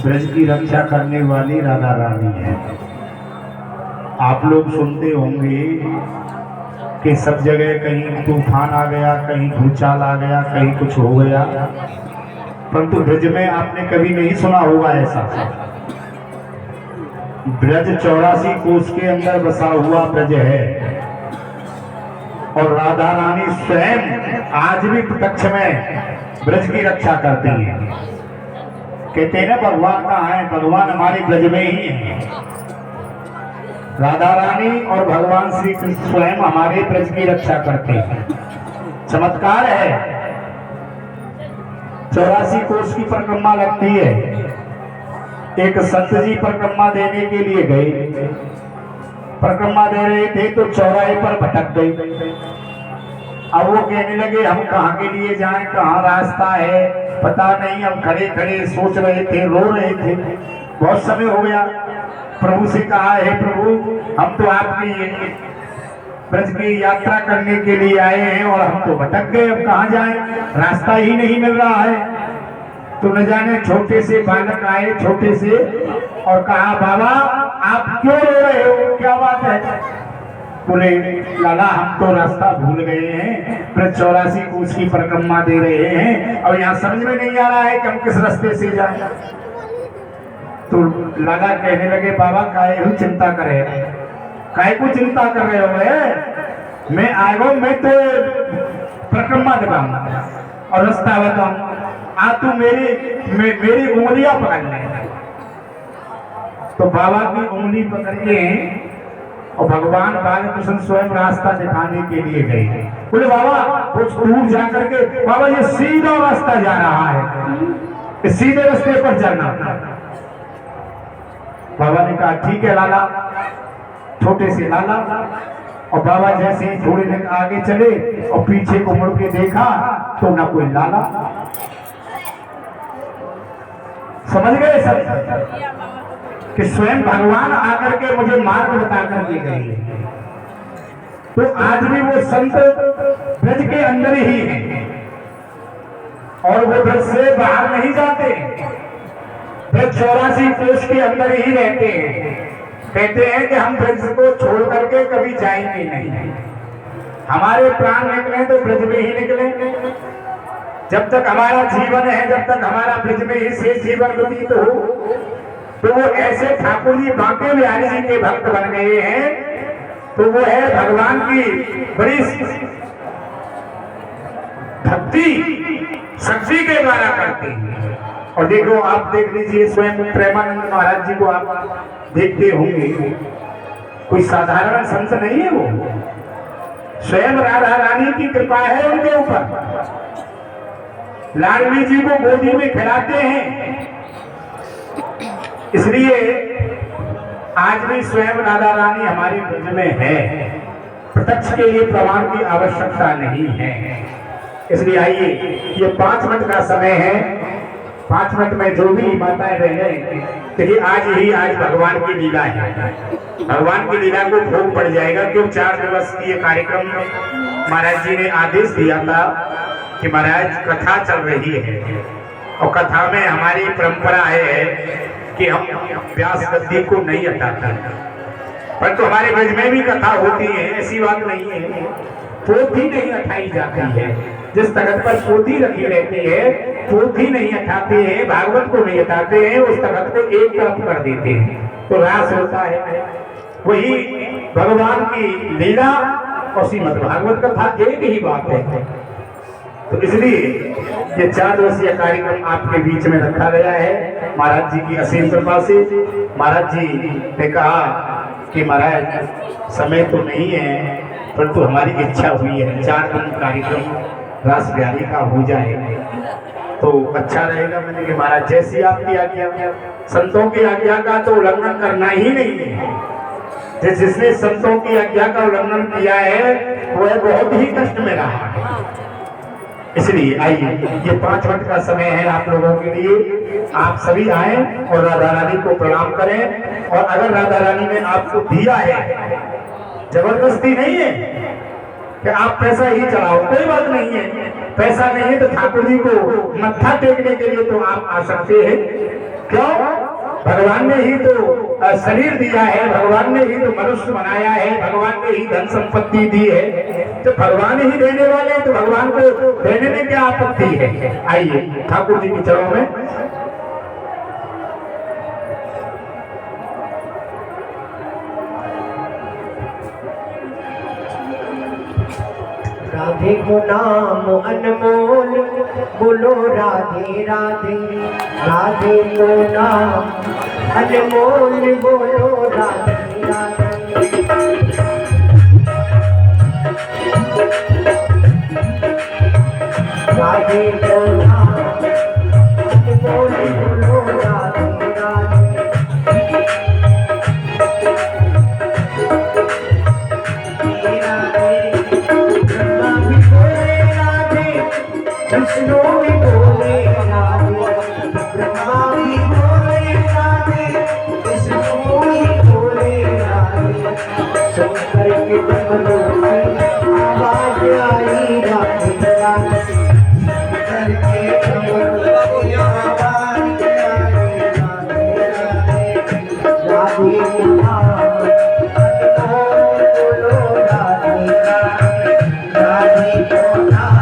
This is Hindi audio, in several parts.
ब्रज की रक्षा करने वाली राधा रानी है। आप लोग सुनते होंगे कि सब जगह कहीं तूफान आ गया, कहीं भूचाल आ गया, कहीं कुछ हो गया, परंतु ब्रज में आपने कभी नहीं सुना होगा ऐसा। ब्रज 84 कोस के अंदर बसा हुआ ब्रज है और राधा रानी स्वयं आज भी प्रत्यक्ष में ब्रज की रक्षा करती हैं। कहते हैं ना भगवान कहाँ है, भगवान हमारे ब्रज में ही है। राधा रानी और भगवान श्री कृष्ण स्वयं हमारे ब्रज की रक्षा करते हैं। चमत्कार है। 84 कोस की परिक्रमा लगती है। एक संत जी परिक्रमा देने के लिए गए, परिक्रमा दे रहे थे तो चौराहे पर भटक गए। अब वो कहने लगे हम कहाँ के लिए जाएं, कहाँ रास्ता है पता नहीं। हम खड़े खड़े सोच रहे थे, रो रहे थे। बहुत समय हो गया। प्रभु से कहा है प्रभु हम तो आपकी ब्रज की यात्रा करने के लिए आए हैं और हम तो भटक गए, अब कहाँ जाएं, रास्ता ही नहीं मिल रहा है। तो न जाने छोटे से बालक आए, छोटे से, और कहा बाबा आप क्यों रो रहे हो, क्या बात है। बोले लाला हम तो रास्ता भूल गए हैं, ब्रज 84 कोस की परिक्रमा दे रहे हैं और यहाँ समझ में नहीं आ रहा है कि हम किस रास्ते से जाएं। तो लाला कहने लगे बाबा काहे को चिंता करे, काहे को चिंता कर रहे हो, मैं आएगा, मैं तो परिक्रमा दिखाऊंगा और रास्ता बताऊंगा, आ तू मेरी उंगलियां पकड़ ले। तो बाबा की उंगली पकड़ के और भगवान बालकृष्ण स्वयं रास्ता दिखाने के लिए गए। बोले बाबा कुछ दूर जाकर के, बाबा ये सीधा रास्ता जा रहा है, सीधे रास्ते पर चलना। बाबा ने कहा ठीक है लाला। छोटे से लाला, और बाबा जैसे ही थोड़े दिन आगे चले और पीछे को मुड़ के देखा तो ना कोई लाला। समझ गए सब कि स्वयं भगवान आकर के मुझे मार्ग बता कर के गए। तो आज भी वो संत ब्रज के अंदर ही है और वो ब्रज से बाहर नहीं जाते, ब्रज 84 कोस के अंदर ही रहते हैं। कहते हैं कि हम ब्रज को छोड़ करके कभी जाएंगे नहीं, हमारे प्राण निकले तो ब्रज में ही निकलेंगे। जब तक हमारा जीवन है, जब तक हमारा ब्रज में ही शेष जीवन व्यतीत हो, तो वो ऐसे ठाकुर जी बांके बिहारी जी के भक्त बन गए हैं। तो वो है भगवान की बड़ी भक्ति शक्ति के द्वारा करते हैं। और देखो आप देख लीजिए स्वयं प्रेमानंद महाराज जी को आप देखते होंगे, कोई साधारण संत नहीं है, वो स्वयं राधा रानी की कृपा है उनके ऊपर। लाडली जी को गोदी में खिलाते हैं, इसलिए आज भी स्वयं राधा रानी हमारी ब्रज में है। प्रत्यक्ष के लिए प्रमाण की आवश्यकता नहीं है। इसलिए आइए, ये 5 मिनट का समय है, 5 मिनट में जो भी बातें रहे, क्योंकि आज भगवान की लीला है। भगवान की लीला को भोग पड़ जाएगा। क्यों 4 दिवस की ये कार्यक्रम महाराज जी ने आदेश दिया था कि महाराज कथा चल रही है और कथा में हमारी परंपरा है कि हम व्यास गद्दी को नहीं हटाते, परंतु हमारे ब्रज में भी कथा होती है, ऐसी बात नहीं है। पोथी नहीं हटाई जाती है, जिस तख्त पर पोथी रखी रहती है पोथी नहीं हटाते हैं, भागवत को नहीं हटाते हैं, उस तख्त को एक तरफ कर देते हैं तो रास होता है। वही भगवान की लीला और श्रीमद् भागवत कथा एक ही बात है। तो इसलिए ये 4 दिवसीय कार्यक्रम आपके बीच में रखा गया है महाराज जी की असीम कृपा से। महाराज जी ने कहा कि महाराज समय तो नहीं है, परंतु हमारी इच्छा हुई है 4 दिन कार्यक्रम रास बिहारी का हो जाए तो अच्छा रहेगा। मैंने कि महाराज जैसी आपकी आज्ञा, संतों की आज्ञा का तो उल्लंघन करना ही नहीं है। जिसने संतों की आज्ञा का उल्लंघन किया है वह बहुत ही कष्ट में रहा है। इसलिए आइए, ये 5 मिनट का समय है आप लोगों के लिए। आप सभी आए और राधा रानी को प्रणाम करें। और अगर राधा रानी ने आपको दिया है, जबरदस्ती नहीं है कि आप पैसा ही चढ़ाओ, कोई बात नहीं है। पैसा नहीं है तो ठाकुर जी को मत्था टेकने के लिए तो आप आ सकते हैं। क्यों? भगवान ने ही तो शरीर दिया है, भगवान ने ही तो मनुष्य बनाया है, भगवान ने ही धन संपत्ति दी है। तो भगवान ही देने वाले हैं, तो भगवान को देने में क्या आपत्ति है? आइए ठाकुर जी के चरणों में राधे को नाम अनमोल बोलो राधे राधे, राधे को नाम अनमोल बोलो राधे राधे। राधे को नाम अनमोल बोलो राधे राधे। विष्णु भी बोले राधे, ब्रह्मा भी बोले राधे, विष्णु भी बोले राधे। शंकर के डमरू में आवाज आई राधे राधे, शंकर के डमरू में आवाज आई राधे राधे। राधे को नाम अनमोल बोलो राधे राधे, राधे को नाम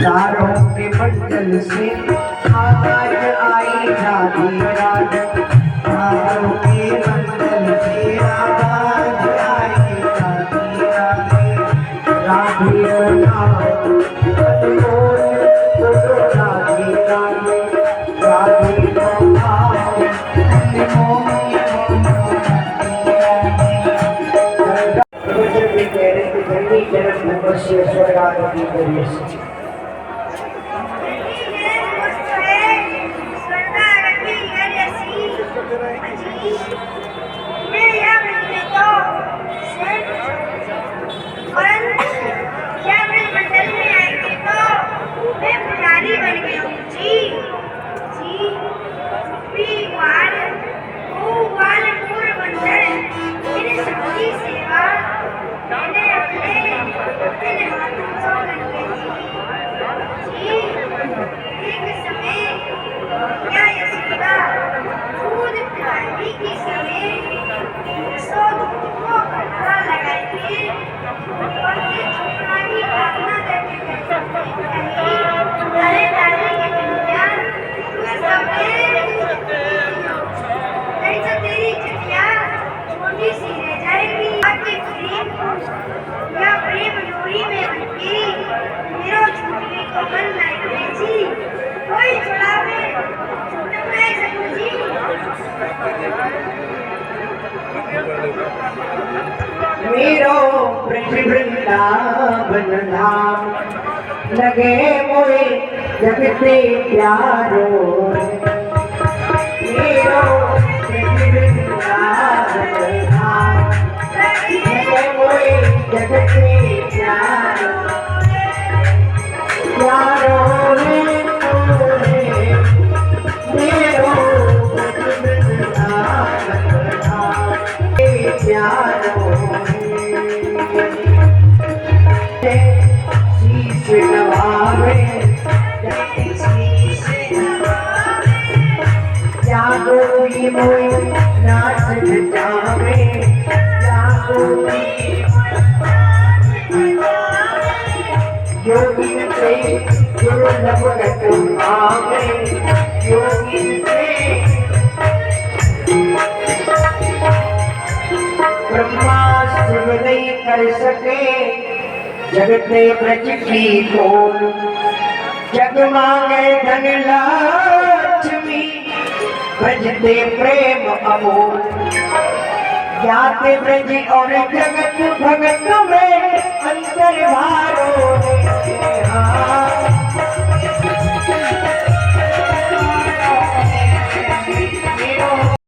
चारों के मंडल से आवाज आई राधे राधे, चारों के मंडल से आवाज आई राधे राधे। राधे को नाम अनमोल बोलो राधे राधे, राधे को नाम अनमोल बोलो राधे राधे। मेरो ब्रज वृंदावन धाम लगे मोए जगते प्यारो। मेरो ब्रज वृंदावन धाम लगे मोए जगते प्यारो। प्यारो है तोरे मेरो ब्रज वृंदावन धाम प्यारो। कोई मोई नाच जावे या कोई योगी से दुर्लभ आवे, योगी से ब्रह्मा शिव नहीं कर सके जगत में ब्रज की खोल। जग मांगे धन लक्ष्मी ब्रजते प्रेम अमोल। जाते ब्रज और जगत भगत में अंतर भारो।